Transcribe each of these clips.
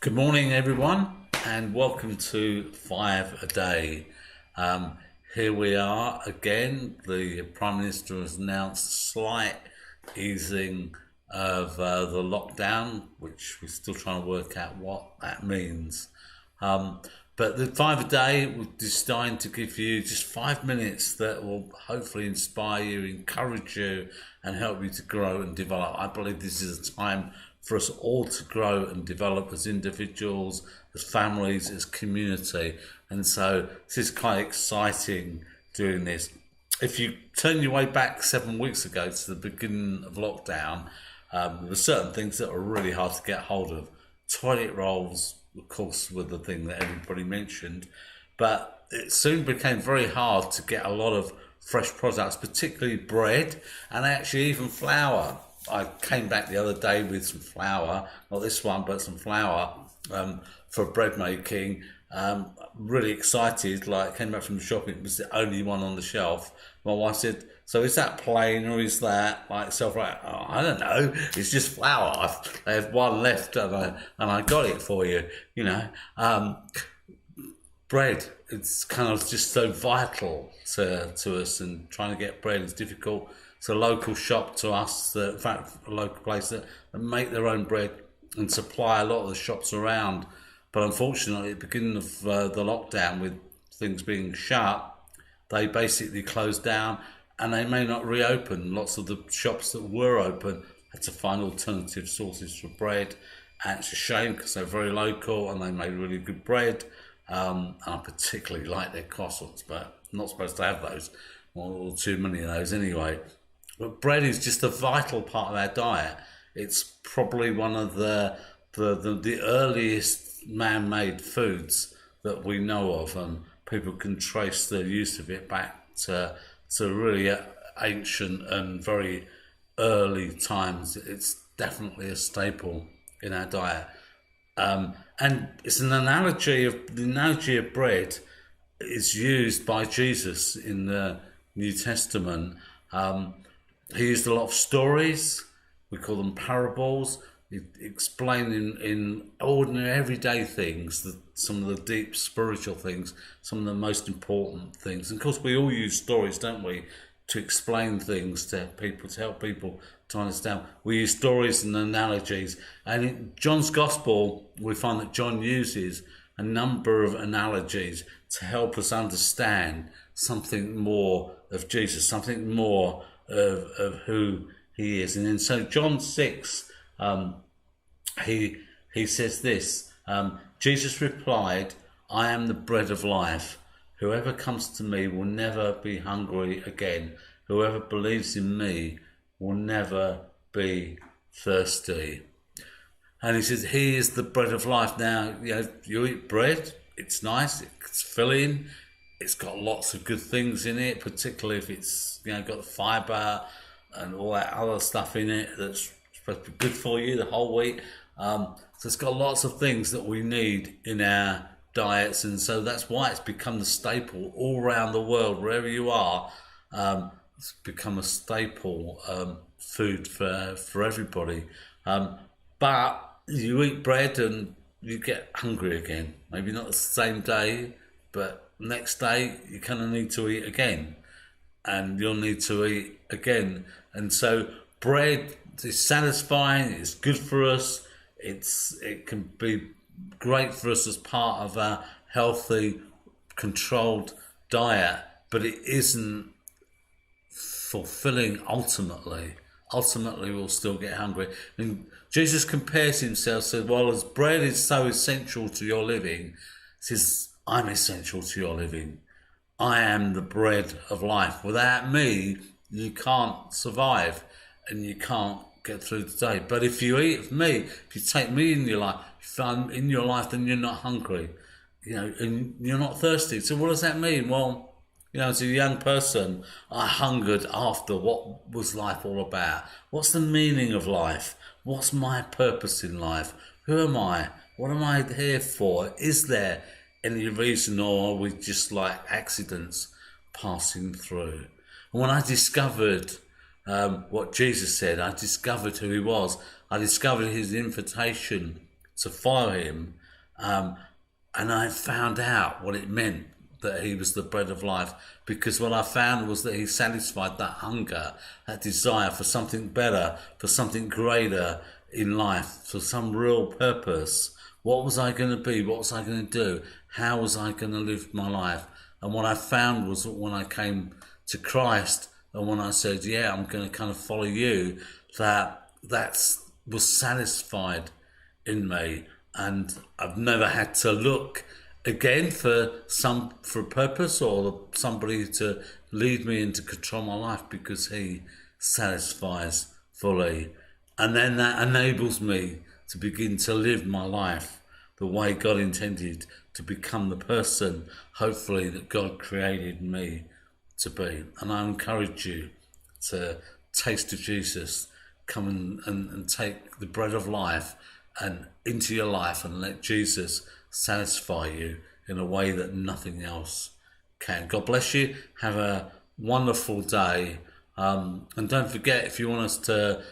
Good morning, everyone, and welcome to Five a Day. Here we are again. The Prime Minister has announced slight easing of the lockdown, which we're still trying to work out what that means. Um, but the Five a Day was designed to give you just 5 minutes that will hopefully inspire you, encourage you, and help you to grow and develop. I believe this is a time for us all to grow and develop as individuals, as families, as community. And so this is kind of exciting doing this. If you turn your way back 7 weeks ago to the beginning of lockdown, there were certain things that were really hard to get hold of. Toilet rolls, of course, were the thing that everybody mentioned, but it soon became very hard to get a lot of fresh products, particularly bread and actually even flour. I came back the other day with some flour, not this one, but some flour for bread making. Really excited, like came back from the shop, it was the only one on the shelf. My wife said, "So is that plain or is that like self right?" Oh, I don't know. It's just flour. I have one left, and I got it for you. You know, bread. It's kind of just so vital to us, and trying to get bread is difficult. It's a local shop to us, in fact, a local place that make their own bread and supply a lot of the shops around. But unfortunately, at the beginning of the lockdown, with things being shut, they basically closed down and they may not reopen. Lots of the shops that were open had to find alternative sources for bread. And it's a shame because they're very local and they made really good bread. And I particularly like their croissants, but I'm not supposed to have those, or too many of those anyway. But bread is just a vital part of our diet. It's probably one of the earliest man-made foods that we know of, and people can trace the use of it back to really ancient and very early times. It's definitely a staple in our diet. And it's the analogy of bread is used by Jesus in the New Testament. He used a lot of stories. We call them parables. He explained in ordinary, everyday things, some of the deep spiritual things, some of the most important things. And of course, we all use stories, don't we, to explain things to people, to help people to understand. We use stories and analogies. And in John's Gospel, we find that John uses a number of analogies to help us understand something more of Jesus, something more of who he is. And then so John 6, he says this, Jesus replied, "I am the bread of life. Whoever comes to me will never be hungry again. Whoever believes in me will never be thirsty." And he says, he is the bread of life. Now, you eat bread, it's nice, it's filling, it's got lots of good things in it, particularly if it's, got the fibre and all that other stuff in it that's supposed to be good for you the whole week. So it's got lots of things that we need in our diets, and so that's why it's become the staple all around the world, wherever you are. It's become a staple food for everybody. But you eat bread and you get hungry again. Maybe not the same day, but next day you kind of need to eat again, and you'll need to eat again. And so bread is satisfying. It's good for us. It can be great for us as part of a healthy, controlled diet, but it isn't fulfilling ultimately. Ultimately, we'll still get hungry. And Jesus compares himself, said, "Well, as bread is so essential to your living, he says, I'm essential to your living. I am the bread of life. Without me, you can't survive and you can't get through the day. But if you eat of me, if you take me in your life, if I'm in your life, then you're not hungry, and you're not thirsty." So what does that mean? Well, as a young person, I hungered after what was life all about. What's the meaning of life? What's my purpose in life? Who am I? What am I here for? Is there any reason, or are we just like accidents passing through? And when I discovered what Jesus said, I discovered who he was. I discovered his invitation to follow him. Um, and I found out what it meant that he was the bread of life, because what I found was that he satisfied that hunger, that desire for something better, for something greater in life, for some real purpose. What was I going to be? What was I going to do? How was I going to live my life? And what I found was that when I came to Christ and when I said, yeah, I'm going to kind of follow you, that was satisfied in me, and I've never had to look again for a purpose or somebody to lead me and to control my life, because he satisfies fully. And then that enables me to begin to live my life the way God intended, to become the person, hopefully, that God created me to be. And I encourage you to taste of Jesus, come and take the bread of life and into your life, and let Jesus satisfy you in a way that nothing else can. God bless you. Have a wonderful day. And don't forget, if you want to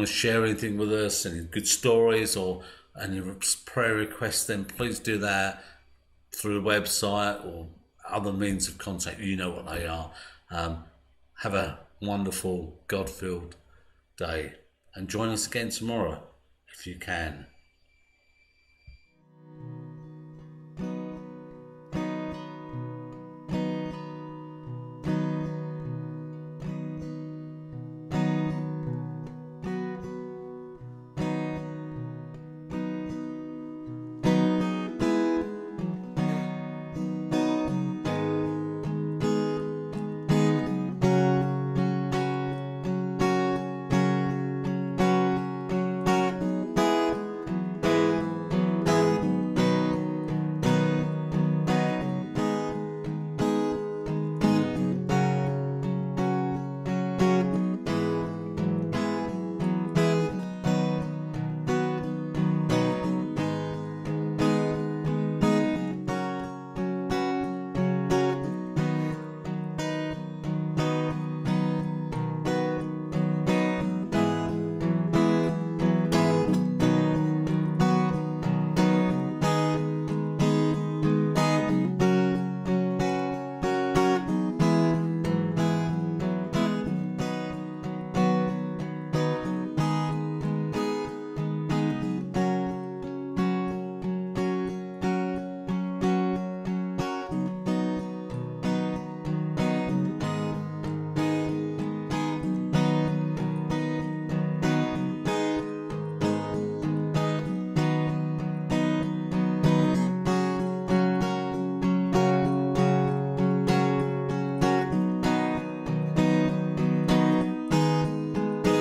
share anything with us, any good stories or any prayer requests, then please do that through the website or other means of contact. You know what they are. Have a wonderful, God-filled day, and join us again tomorrow if you can.